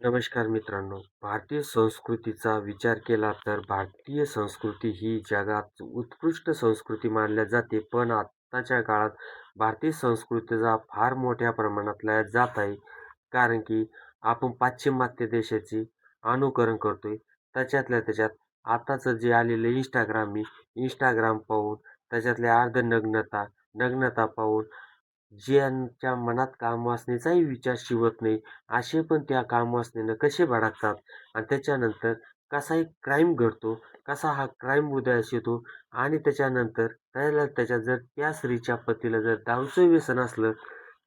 नमस्कार मित्रांनो. भारतीय संस्कृतीचा विचार केला तर भारतीय संस्कृती ही जगात उत्कृष्ट संस्कृती मानल्या जाते. पण आत्ताच्या काळात भारतीय संस्कृतीचा फार मोठ्या प्रमाणात लयास जात आहे. कारण की आपण पाश्चिमात्य देशाचे अनुकरण करतोय. त्याच्यातल्या त्याच्यात आताचं जे आलेलं Instagram पाहून त्याच्यातल्या अर्धनग्नता, नग्नता पाहून ज्यांच्या मनात कामवासनेचाही विचार शिवत नाही, असे पण त्या कामवासनेनं कसे भडकतात आणि त्याच्यानंतर कसा एक क्राईम घडतो, कसा हा क्राईम उदयास येतो आणि त्याच्यानंतर त्याच्यात जर त्या स्त्रीच्या पतीला जर दारूचं व्यसन असलं,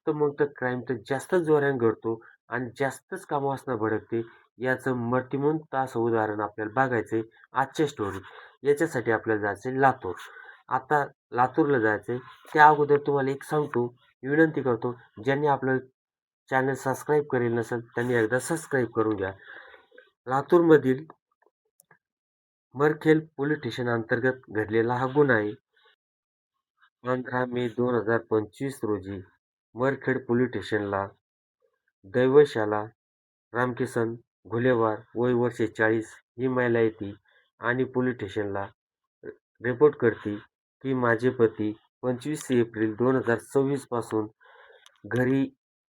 तर मग तर क्राईम तर जास्तच जोराने घडतो आणि जास्तच कामवासना भडकते. याचं मर्तिमंत असं उदाहरण आपल्याला बघायचंय आजच्या स्टोरीत. याच्यासाठी आपल्याला जायचंय लातूर. आता लातूरला जायचंय त्या अगोदर तुम्हाला एक सांगतो, विनंती करतो, ज्यांनी आपलं चॅनल सबस्क्राईब करेल नसेल त्यांनी एकदा सबस्क्राईब करून घ्या. लातूरमधील मरखेल पोलीस स्टेशन अंतर्गत घडलेला हा गुन्हा आहे. 15 मे 2025 रोजी मरखेड पोलीस स्टेशनला दैवशाला रामकिसन घुलेवार वय वर्ष 40 ही महिला येते आणि पोलीस स्टेशनला रिपोर्ट करते की माझे पती 25 एप्रिल 2026 पासून घरी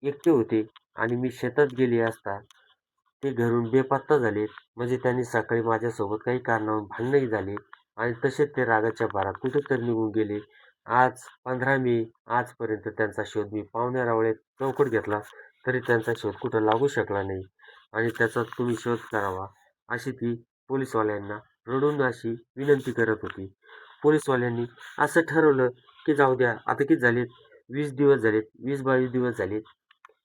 एकटे होते आणि मी शेतात गेले असता ते घरून बेपत्ता झाले. म्हणजे त्यांनी सकाळी माझ्यासोबत काही कारणावरून भांडणही झाले आणि तसेच ते रागाच्या भरात कुठेतरी निघून गेले. आज 15 मे आजपर्यंत त्यांचा शोध मी पाहुण्यारावळ्यात चौकट घेतला, तरी त्यांचा शोध कुठं लागू शकला नाही आणि त्याचा तुम्ही शोध करावा, अशी ती पोलिसवाल्यांना रडून अशी विनंती करत होती. पोलिसवाल्यांनी असं ठरवलं की जाऊ द्या, आता किती झालेत? 20 दिवस झालेत, 20-22 दिवस झालेत.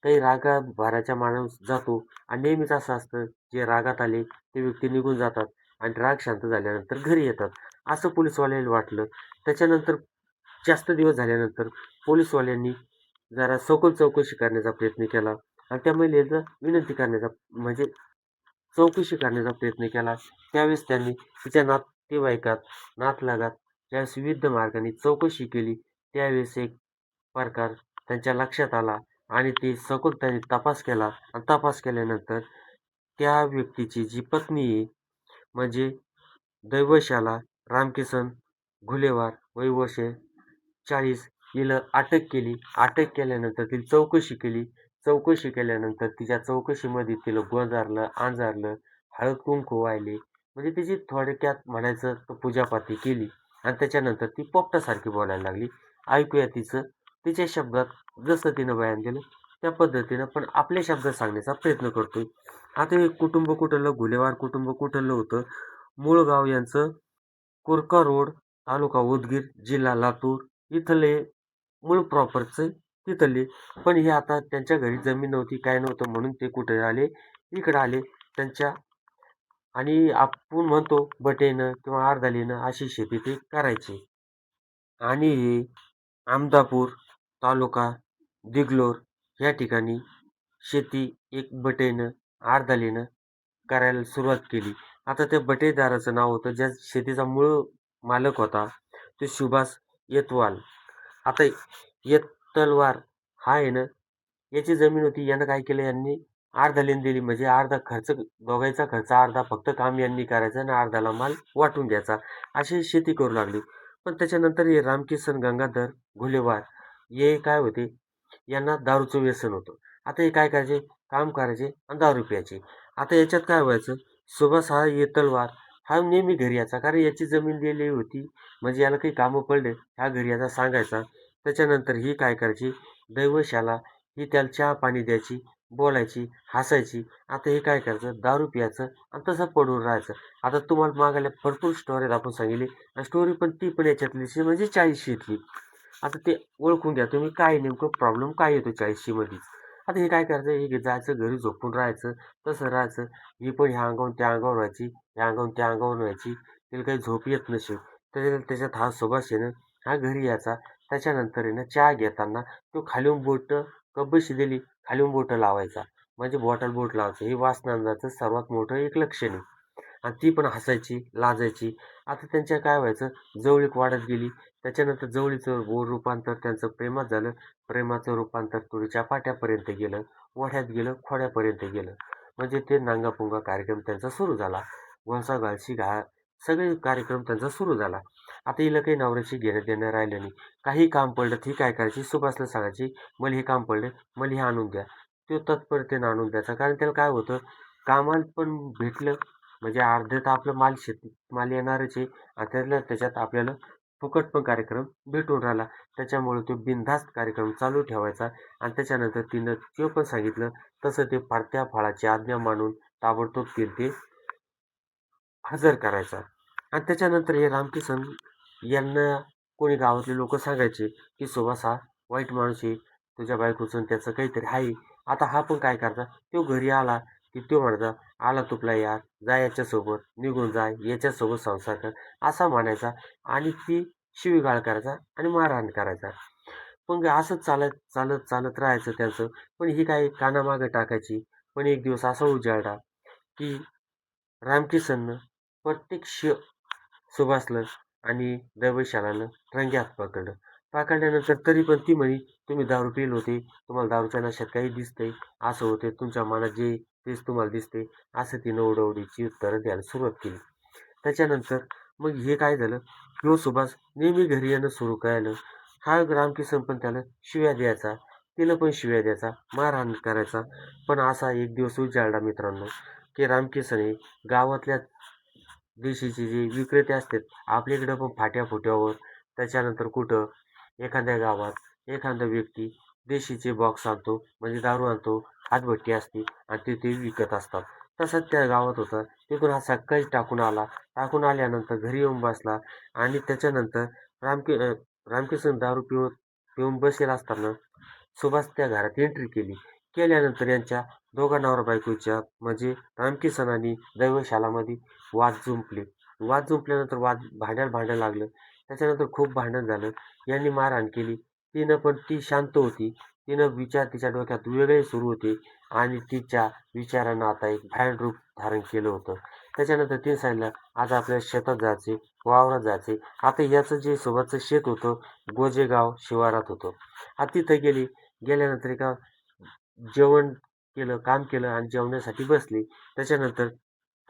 काही रागाभाराच्या माणूस जातो आणि नेहमीच असं असतं, जे रागात आले ते व्यक्ती निघून जातात आणि राग शांत झाल्यानंतर घरी येतात, असं पोलिसवाल्याला वाटलं. त्याच्यानंतर जास्त दिवस झाल्यानंतर पोलिसवाल्यांनी जरा सखोल चौकशी करण्याचा प्रयत्न केला आणि त्या महिलेला विनंती करण्याचा म्हणजे चौकशी करण्याचा प्रयत्न केला. त्यावेळेस त्यांनी तिच्या नातेवाईकात, नातलगात ज्यावेळेस विविध मार्गाने चौकशी केली, त्यावेळेस एक प्रकार त्यांच्या लक्षात आला आणि ते सखोल त्यांनी तपास केला आणि तपास केल्यानंतर त्या व्यक्तीची जी पत्नी आहे, म्हणजे दैवशाला रामकिसन घुलेवार वय वर्ष 40 हिला अटक केली. अटक केल्यानंतर तिला चौकशी केली. चौकशी केल्यानंतर तिच्या चौकशीमध्ये तिला गोंजारलं, अंजारलं, हळद-कुंकू वाहिले. म्हणजे तिची थोडक्यात म्हणायचं तर पूजापाती केली आणि त्याच्यानंतर ती पोपटासारखी बोलायला लागली. ऐकूया तिच्या शब्दात जसं तिनं बयान दिलं त्या पद्धतीनं पण आपल्या शब्दात सांगण्याचा प्रयत्न करतोय. आता हे कुटुंब कुठलं, घुलेवार कुटुंब कुठलं होतं? मूळ गाव यांचं कुरका रोड, तालुका उदगीर, जिल्हा लातूर इथले मूळ प्रॉपरचे तिथले. पण हे आता त्यांच्या घरी जमीन नव्हती, काय नव्हतं म्हणून ते कुठे आले, इकडे आले त्यांच्या आणि आपण म्हणतो बटेनं किंवा अर्धालीनं अशी शेती ते करायचे. आणि हे आमदापूर तालुका दिगलोर या ठिकाणी शेती एक बटेनं, अर्धालीनं करायला सुरुवात केली. आता त्या बटेदाराचं नाव होतं, ज्या शेतीचा मूळ मालक होता, तो सुभाष येतवाल. आता येतलवार हा आहे ना, याची जमीन होती. यानं काय केलं, यांनी अर्धा लेन दिली. म्हणजे अर्धा खर्च, दोघांचा खर्च अर्धा, फक्त काम यांनी करायचं आणि अर्धाला माल वाटून द्यायचा, अशी शेती करू लागली. पण त्याच्यानंतर हे रामकिसन गंगाधर घुलेवार हे काय होते, यांना दारूचं व्यसन होतं. आता हे काय करायचे, काम करायचे आणि दारू प्यायचे. आता याच्यात काय व्हायचं, सुभाष हा येतलवार हा नेहमी घरी यायचा, कारण याची जमीन दिलेली होती. म्हणजे याला काही कामं पडले ह्या घरी याचा सांगायचा. त्याच्यानंतर ही काय करायची, दैवशाला ही त्याला चहा पाणी द्यायची, बोलायची, हसायची. आता हे काय करायचं, दारू प्यायचं आणि तसं पडून राहायचं. आता तुम्हाला मागायला भरपूर स्टोरीज आपण सांगितली आणि स्टोरी पण ती पण याच्यातली म्हणजे 40शीतली. आता ते ओळखून घ्या तुम्ही, काय नेमकं प्रॉब्लेम काय येतो 40शी मध्ये. आता हे काय करायचं, हे जायचं घरी झोपून राहायचं, तसं राहायचं. ही पण ह्या अंगावरून त्या अंगावर व्हायची, ह्या अंगावरून त्या अंगावर व्हायची. तिला काही झोप येत नसे. त्याच्यात हा सुभाष आहे ना, हा घरी यायचा. त्याच्यानंतर आहे ना, चहा घेताना तो खालून बोट कब्बशी दिली, खालून बोटं लावायचा. म्हणजे बॉटल बोट लावायचं. हे वासनांदाचं सर्वात मोठं एक लक्षण आहे. आणि ती पण हसायची, लाजायची. आता त्यांच्या काय व्हायचं, जवळीक वाढत गेली. त्याच्यानंतर जवळीचं रूपांतर त्यांचं प्रेमात झालं. प्रेमाचं रूपांतर तुरीच्या पाट्यापर्यंत गेलं, ओढ्यात गेलं, खोड्यापर्यंत गेलं. म्हणजे ते नांगापुंगा कार्यक्रम त्यांचा सुरू झाला. वळसा घालशी घा सगळे कार्यक्रम त्यांचा सुरू झाला. आता हिला काही नवऱ्याशी घेणं देणं राहिलं नाही. काही काम पडलं ती काय करायची, सुभाषला सांगायची, "मला हे काम पडलं, मला हे आणून द्या." तो तत्परतेनं आणून द्यायचा. कारण त्याला काय होतं, कामाला पण भेटलं म्हणजे अर्धे तर आपलं माल शेतमाल येणारच आहे आणि त्याच्यात आपल्याला फुकट पण कार्यक्रम भेटून राहिला. त्याच्यामुळे तो बिनधास्त कार्यक्रम चालू ठेवायचा आणि त्याच्यानंतर तिनं जे पण सांगितलं तसं ते पडत्या फळाची आज्ञा मानून ताबडतोब ते हजर करायचा. आणि त्याच्यानंतर हे रामकिसन यांना कोणी गावातले लोक सांगायचे की सुभाष हा वाईट माणूस आहे, तुझ्या बायकोचं आणि त्याचं काहीतरी आहे. आता हा पण काय करायचा, तो घरी आला की तो म्हणायचा, आला तुपला यार, जा याच्यासोबत निघून जा, याच्यासोबत संसार कर, असा म्हणायचा आणि ती शिवीगाळ करायचा आणि मारहाण करायचा. मग असंच चालत चालत चालत राहायचं त्यांचं. पण ही काय कानामागं टाकायची. पण एक दिवस असा उजाडला की रामकिसननं प्रत्यक्ष सुभाषला आणि दैवशालानं रंग्यात पकडलं. पकडल्यानंतर तरी पण ती म्हणे, तुम्ही दारू पिले होते, तुम्हाला दारूच्या नशेत काही दिसतंय, असं होते, तुमच्या मनात जे तेच तुम्हाला दिसते, असं तिनं ओढवडीची उत्तरं द्यायला सुरुवात केली. त्याच्यानंतर मग हे काय झालं, ह्यो सुभाष नेहमी घरी येणं सुरू केलं. हा रामकिसन पण त्याला शिव्या द्यायचा, तिला पण शिव्या द्यायचा, मारहाण करायचा. पण असा एक दिवस उजाडला मित्रांनो, की रामकिसन हे गावातल्या देशीचे जे विक्रेते असतात, आपल्याकडं पण फाट्या-फुट्यावर, त्याच्यानंतर कुठं एखाद्या गावात एखादा व्यक्ती देशीचे बॉक्स आणतो, म्हणजे दारू आणतो, हातभट्टी असते आणि ते विकत असतात. तसंच त्या गावात होतं. तिथून हा सकाळीच टाकून आला. टाकून आल्यानंतर घरी येऊन बसला आणि त्याच्यानंतर रामकिसन दारू पिऊन बसेल असताना सुभाष त्या घरात एंट्री केली. केल्यानंतर यांच्या दोघा नवरा-बायकोच्या म्हणजे रामकिसन आणि दैवशालामध्ये वाद जुंपले. वाद जुंपल्यानंतर भांडायला लागलं. त्याच्यानंतर खूप भांडण झालं. यांनी मारहाण केली. ती शांत होती. तिनं विचार तिच्या डोक्यात वेगळे सुरू होते आणि तिच्या विचारानं आता एक भयान रूप धारण केलं होतं. त्याच्यानंतर तिने सांगितलं, आज आपल्याला शेतात जायचे, वावरात जायचे. आता याचं जे सोबतचं शेत होतं, गोजेगाव शिवारात होतं. आता तिथं गेली. गेल्यानंतर एका जेवण केलं, काम केलं आणि जेवणासाठी बसली. त्याच्यानंतर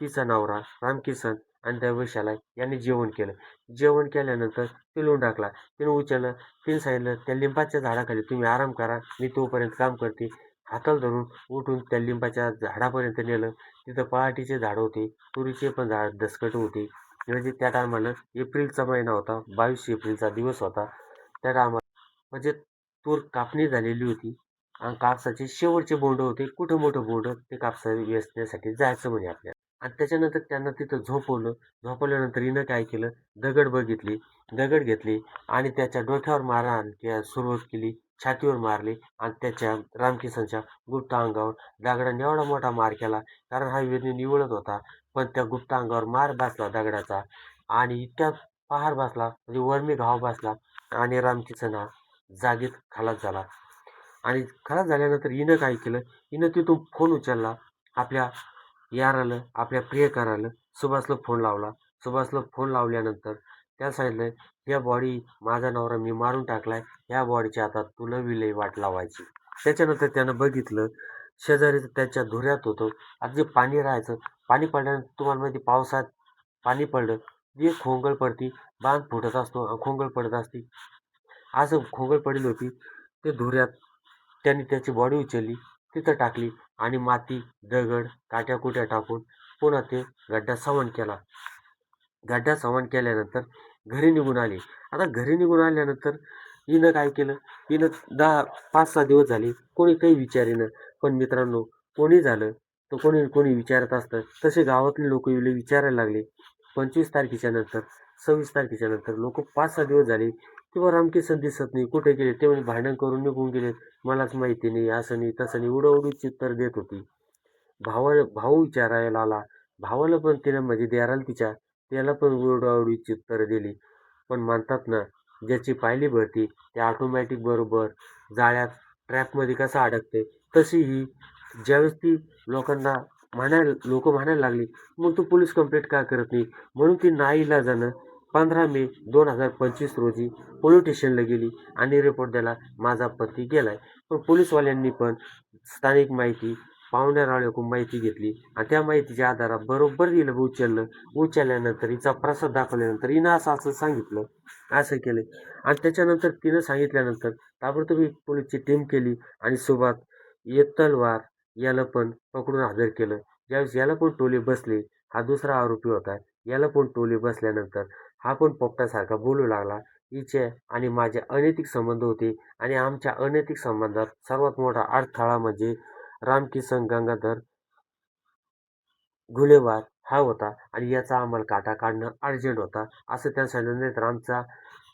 तिचा नवरा रामकिसन आणि त्या वैशाला यांनी जेवण केलं. जेवण केल्यानंतर पिलून टाकला. तिने उचललं. तिने सांगितलं, त्या लिंबाच्या झाडाखाली तुम्ही आराम करा, मी तोपर्यंत काम करते. हाताला धरून उठून त्या लिंबाच्या झाडापर्यंत नेलं. तिथं पहाटीचे झाड होते, तुरीचे पण झाड दसकट होते. म्हणजे त्या टायमाला एप्रिलचा महिना होता, 22 एप्रिलचा दिवस होता. त्या टायमाला म्हणजे तूर कापणी झालेली होती आणि कापसाचे शेवटचे बोंड होते. कुठं मोठं बोंड ते कापसा वेचण्यासाठी जायचं म्हणे आपल्याला. आणि त्याच्यानंतर त्यांना तिथं झोपवलं. झोपवल्यानंतर हिनं काय केलं, दगड घेतली आणि त्याच्या डोक्यावर मारहाण सुरुवात केली. छातीवर मारली आणि त्याच्या रामकिसनच्या गुप्त अंगावर दगडाने एवढा मोठा मार केला. कारण हा वेदने निवळत होता. पण त्या गुप्त अंगावर मार बसला दगडाचा आणि इतक्या पहार बसला म्हणजे वर्मी घाव बसला आणि रामकिसन हा जागीच खलास झाला. आणि खलास झाल्यानंतर हिनं काय केलं, हिनं तिथून फोन उचलला. आपल्या याराला, आपल्या प्रियकराला सुभाषला फोन लावला. सुभाषला फोन लावल्यानंतर त्याला सांगितलं, "या बॉडी माझा नवरा मी मारून टाकलाय. या बॉडीच्या आता तुला विल्हेवाट लावायची." त्याच्यानंतर त्यानं बघितलं, शेजारी त्याच्या धुऱ्यात होतं. आता जे पाणी राहायचं, पाणी पडल्यानंतर तुम्हाला माहिती पावसात पाणी पडलं, जी खोंगळ पडती, बांध फुटत असतो आणि खोंगळ पडत असते. असं खोंगळ पडली होती. ते धुऱ्यात त्याने त्याची बॉडी उचलली, तिथं टाकली आणि माती, दगड, काट्या-कुट्या टाकून पुन्हा ते गड्डा समान केला. गड्डा समान केल्यानंतर घरी निघून आली. आता घरी निघून आल्यानंतर हिनं काय केलं, हिनं 5-6 दिवस झाले कोणी काही विचारेना. पण मित्रांनो, कोणी झालं तर कोणी विचारत असतं. तसे गावातले लोक येऊन विचारायला लागले. 25 तारखेच्या नंतर, 26 तारखेच्या नंतर लोक 5-6 दिवस झाले किंवा रामकिसन दिसत नाही, कुठे गेले? ते म्हणे भांडण करून निघून गेले, मलाच माहिती नाही, असं नाही, तसं नाही, उडवडीची उत्तर देत होती. भाऊ विचारायला आला. भावाला पण तिनं म्हणजे देराला तिच्या, त्याला पण उडवाउडवीची उत्तरं दिली. पण म्हणतात ना, ज्याची पायली भरती ते ऑटोमॅटिक बरोबर जाळ्यात ट्रॅपमध्ये कसं अडकते, तशी ही ज्यावेळेस ती लोक म्हणायला लागली, मग तू पोलीस कंप्लेंट का करत नाही? म्हणून ती नाईलाजानं 15 मे 2025 रोजी पोलीस स्टेशनला गेली आणि रिपोर्ट दिला, माझा पती गेलाय. पण पोलीसवाल्यांनी पण स्थानिक माहिती पाहुण्यारावळ्याकडून माहिती घेतली आणि त्या माहितीच्या आधारावर बरोबर हिला उचललं. उचलल्यानंतर हिचा प्रसाद दाखवल्यानंतर हिनं असं-असं सांगितलं, असं केलं आणि त्याच्यानंतर तिनं सांगितल्यानंतर ताबडतोब एक पोलिसची टीम केली आणि सोबत तलवार याला पण पकडून हजर केलं. ज्यावेळेस याला पण टोले बसले, हा दुसरा आरोपी होता. याला पण टोले बसल्यानंतर हा पण पोपटासारखा बोलू लागला. हिचे आणि माझे अनैतिक संबंध होते आणि आमच्या अनैतिक संबंधात सर्वात मोठा अडथळा म्हणजे रामकिसन गंगाधर घुलेवार हा होता आणि याचा आम्हाला काटा काढणं अर्जंट होता, असं त्या सांगितलं. नाहीतर आमचा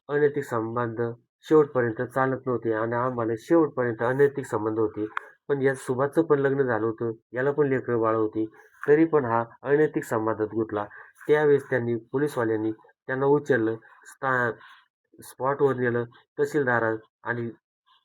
अनैतिक संबंध शेवटपर्यंत चालत नव्हते आणि आम्हाला शेवटपर्यंत अनैतिक संबंध होते. पण या सुभाषचं पण लग्न झालं होतं, याला पण लेकरं बाळं होती. तरी पण हा अनैतिक संबंधात गुंतला. त्यावेळेस त्यांनी पोलिसवाल्यांनी त्यांना उचललं, स्पॉटवर नेलं. तहसीलदार आणि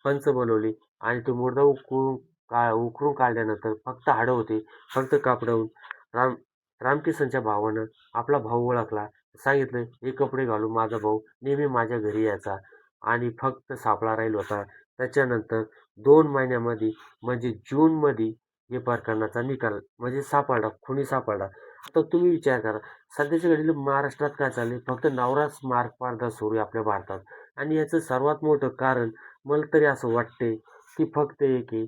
पंच बोलवले आणि तो मुर्दा उकरून काढल्यानंतर फक्त हाडं होते. फक्त कापडावून राम रामकिसनच्या भावानं आपला भाऊ ओळखला. सांगितलं, "हे कपडे घालून माझा भाऊ नेहमी माझ्या घरी यायचा आणि फक्त सापळा राहिला होता." त्याच्यानंतर 2 महिन्यामध्ये म्हणजे जूनमध्ये हे प्रकरणाचा निकाल म्हणजे सापडला, खुनी सापडला. आता तुम्ही विचार करा, सध्याच्या घडीला महाराष्ट्रात काय चाललंय? फक्त नवराच मार्ग सुरू आहे आपल्या भारतात आणि याचं सर्वात मोठं कारण मला तरी असं वाटतंय, की फक्त एक आहे,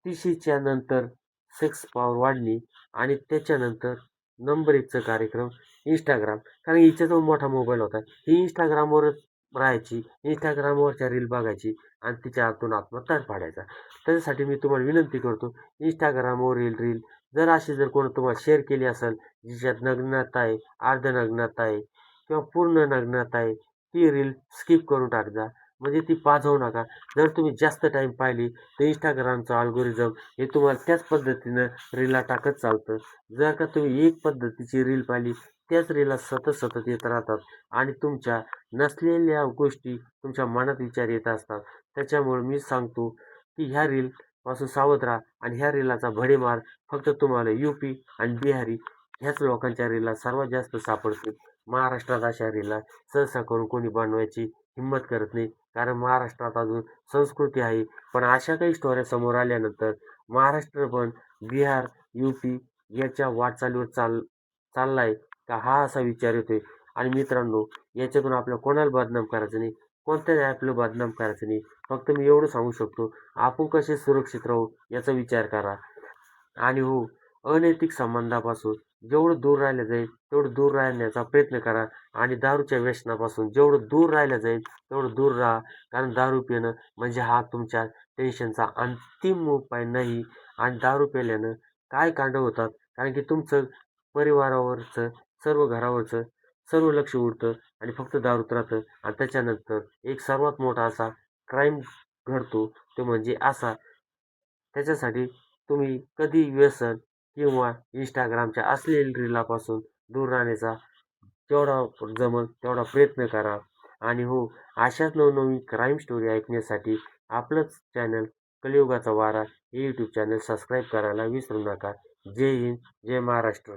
30च्या नंतर सेक्स पॉवर वाढली आणि त्याच्यानंतर नंबर 1चा कार्यक्रम Instagram. कारण हिच्याजवळ मोठा मोबाईल होता. ही Instagramवरच राहायची. Instagramवरच्या रील बघायची आणि तिच्या हातून आत्महत्या पाडायचा. त्याच्यासाठी मी तुम्हाला विनंती करतो, Instagramवरील रील जर कोणी तुम्हाला शेअर केली असेल, जिच्यात नग्नता आहे, अर्धनग्नता आहे किंवा पूर्ण नग्नता आहे, ती रील स्किप करून टाक जा. म्हणजे ती पाहू नका. जर तुम्ही जास्त टाईम पाहिली, तर Instagramचं अल्गोरिदम हे तुम्हाला त्याच पद्धतीनं रीला टाकत चालतं. जर का तुम्ही एक पद्धतीची रील पाहिली, त्याच रीला सतत येत राहतात आणि तुमच्या नसलेल्या गोष्टी तुमच्या मनात विचार येत असतात. त्याच्यामुळे मी सांगतो, की ह्या रीलपासून सावध राहा आणि ह्या रीलाचा भडीमार फक्त तुम्हाला UP आणि बिहारी ह्याच लोकांच्या रीला सर्वात जास्त सापडतील. महाराष्ट्रात अशा रीला सहसा करून कोणी बनवायची हिंमत करत नाही. कारण महाराष्ट्रात अजून संस्कृती आहे. पण अशा काही स्टोऱ्या समोर आल्यानंतर महाराष्ट्र पण बिहार, UP याच्या वाटचालीवर चाललाय का हा असा विचार येतोय. आणि मित्रांनो, याच्यातून आपल्याला कोणाला बदनाम करायचं नाही, कोणत्याच ॲपला बदनाम करायचं नाही. फक्त मी एवढं सांगू शकतो, आपण कसे सुरक्षित राहू याचा विचार करा. आणि हो, अनैतिक संबंधापासून जेवढं दूर राहिलं जाईल, तेवढं दूर राहण्याचा प्रयत्न करा आणि दारूच्या व्यसनापासून जेवढं दूर राहिलं जाईल, तेवढं दूर राहा. कारण दारू पिणं म्हणजे हा तुमच्या टेन्शनचा अंतिम उपाय नाही आणि दारू प्यायल्यानं काय कांड होतात, कारण की तुमचं परिवारावरचं, सर्व घरावरचं सर्व लक्ष उडतं आणि फक्त दारूत राहतं आणि त्याच्यानंतर एक सर्वात मोठा असा क्राईम घडतो, तो म्हणजे असा. त्याच्यासाठी तुम्ही कधी व्यसन किंवा Instagramच्या अश्लील रीलापासून दूर राहण्याचा जेवढा जमेल तेवढा प्रयत्न करा. आणि हो, अशाच नवनवीन क्राईम स्टोरी ऐकण्यासाठी आपलंच चॅनल कलियुगाचा वारा हे यूट्यूब चॅनल सबस्क्राईब करायला विसरू नका. जय हिंद, जय महाराष्ट्र.